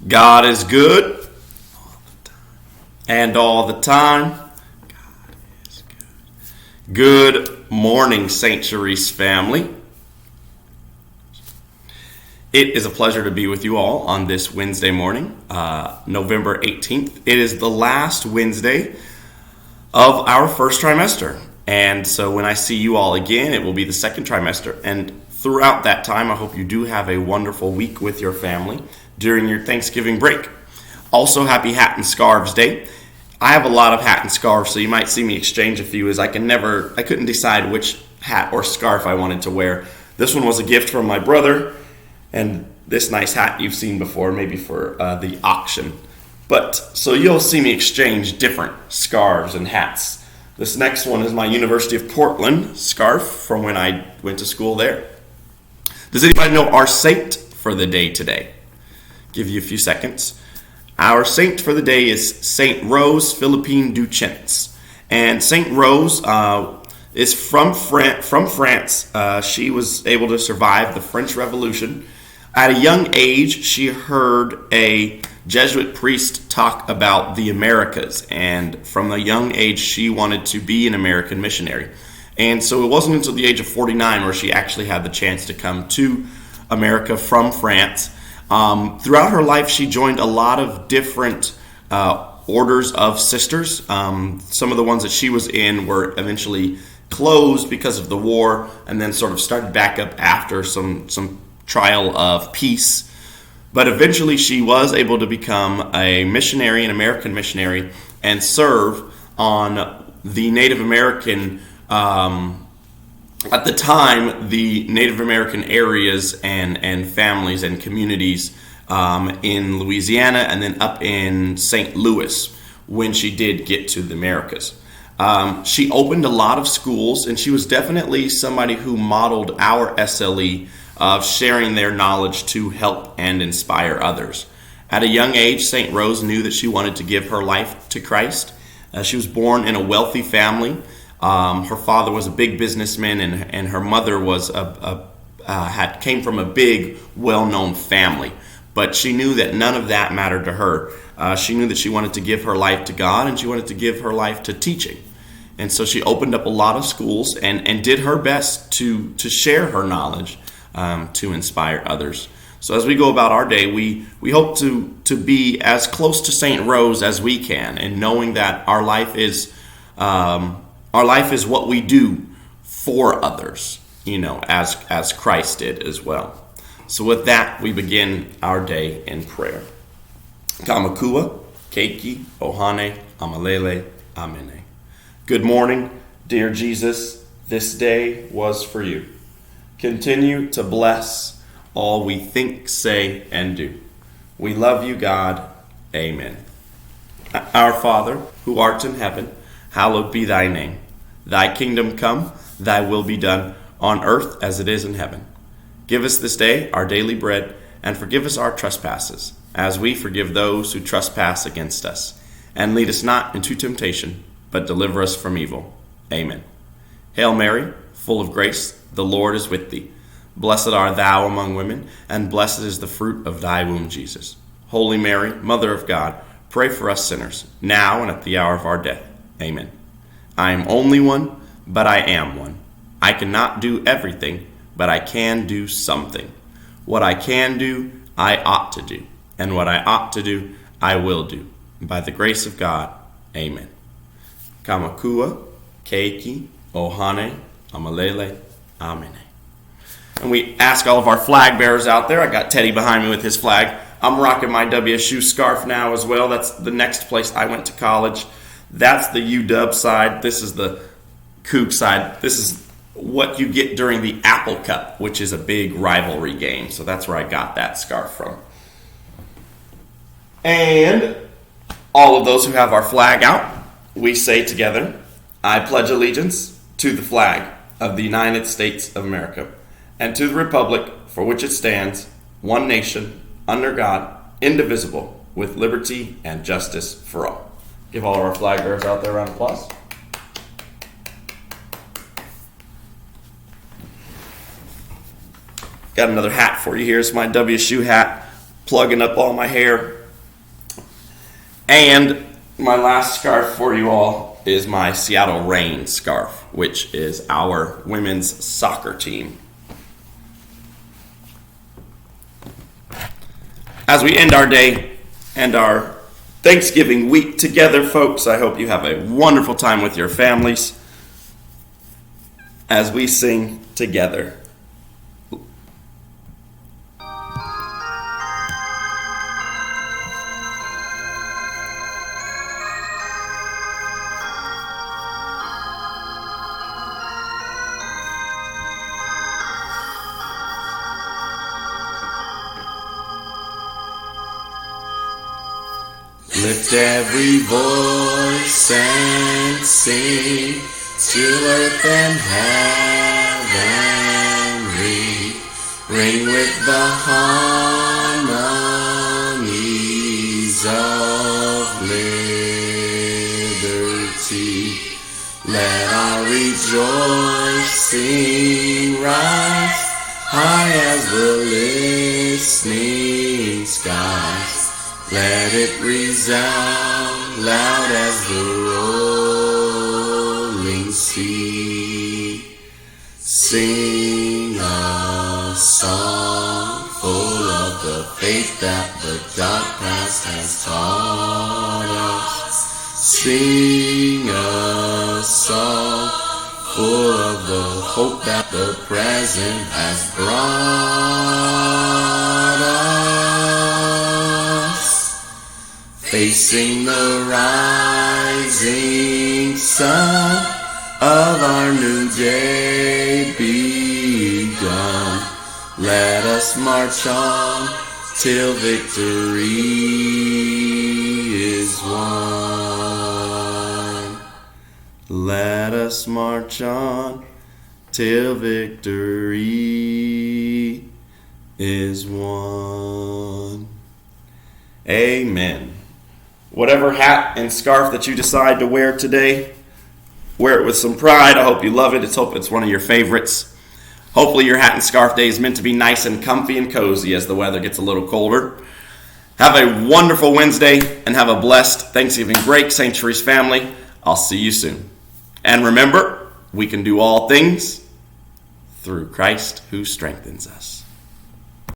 God is good and all the time. God is good. Good morning, St. Therese family. It is a pleasure to be with you all on this Wednesday morning, November 18th. It is the last Wednesday of our first trimester. And so when I see you all again, it will be the second trimester. And throughout that time, I hope you do have a wonderful week with your family during your Thanksgiving break. Also, happy Hat and Scarves Day. I have a lot of hat and scarves, so you might see me exchange a few as I couldn't decide which hat or scarf I wanted to wear. This one was a gift from my brother, and this nice hat you've seen before, maybe for the auction. So you'll see me exchange different scarves and hats. This next one is my University of Portland scarf from when I went to school there. Does anybody know our saint for the day today? Give you a few seconds. Our saint for the day is Saint Rose Philippine Duchesne. And Saint Rose is from France. She was able to survive the French Revolution. At a young age, she heard a Jesuit priest talk about the Americas. And from a young age, she wanted to be an American missionary. And so it wasn't until the age of 49 where she actually had the chance to come to America from France. Throughout her life, she joined a lot of different orders of sisters. Some of the ones that she was in were eventually closed because of the war, and then sort of started back up after some trial of peace. But eventually she was able to become a missionary, an American missionary, and serve on the Native American, at the time, the Native American areas and families and communities in Louisiana and then up in St. Louis when she did get to the Americas. She opened a lot of schools, and she was definitely somebody who modeled our SLE of sharing their knowledge to help and inspire others. At a young age, St. Rose knew that she wanted to give her life to Christ. She was born in a wealthy family. Her father was a big businessman, and her mother was came from a big, well-known family. But she knew that none of that mattered to her. She knew that she wanted to give her life to God, and she wanted to give her life to teaching. And so she opened up a lot of schools and did her best to share her knowledge to inspire others. So as we go about our day, we hope to be as close to St. Rose as we can, and knowing that our life is what we do for others, as Christ did as well. So with that, we begin our day in prayer. Kamakua, keiki, ohane, amalele, amene. Good morning, dear Jesus. This day was for you. Continue to bless all we think, say, and do. We love you, God. Amen. Our Father, who art in heaven, hallowed be thy name. Thy kingdom come, thy will be done, on earth as it is in heaven. Give us this day our daily bread, and forgive us our trespasses, as we forgive those who trespass against us. And lead us not into temptation, but deliver us from evil. Amen. Hail Mary, full of grace, the Lord is with thee. Blessed art thou among women, and blessed is the fruit of thy womb, Jesus. Holy Mary, Mother of God, pray for us sinners, now and at the hour of our death. Amen. I am only one, but I am one. I cannot do everything, but I can do something. What I can do, I ought to do. And what I ought to do, I will do. By the grace of God, amen. Kamakua, keiki, ohane, amalele, amene. And we ask all of our flag bearers out there. I got Teddy behind me with his flag. I'm rocking my WSU scarf now as well. That's the next place I went to college. That's the UW side. This is the Coug side. This is what you get during the Apple Cup, which is a big rivalry game. So that's where I got that scarf from. And all of those who have our flag out, we say together, I pledge allegiance to the flag of the United States of America and to the republic for which it stands, one nation, under God, indivisible, with liberty and justice for all. Give all of our flag bearers out there a round of applause. Got another hat for you here. It's my WSU hat. plugging up all my hair. And my last scarf for you all is my Seattle Reign scarf, which is our women's soccer team. As we end our day and our Thanksgiving week together, folks, I hope you have a wonderful time with your families as we sing together. Lift every voice and sing, till earth and heaven ring, ring with the harmonies of liberty. Let our rejoicing rise high as the listening skies. Let it resound loud as the rolling sea. Sing a song full of the faith that the dark past has taught us. Sing a song full of the hope that the present has brought us. Facing the rising sun of our new day begun, let us march on till victory is won. Let us march on till victory is won. Amen. Whatever hat and scarf that you decide to wear today, wear it with some pride. I hope you love it. I hope it's one of your favorites. Hopefully your hat and scarf day is meant to be nice and comfy and cozy as the weather gets a little colder. Have a wonderful Wednesday and have a blessed Thanksgiving break, St. Therese family. I'll see you soon. And remember, we can do all things through Christ who strengthens us.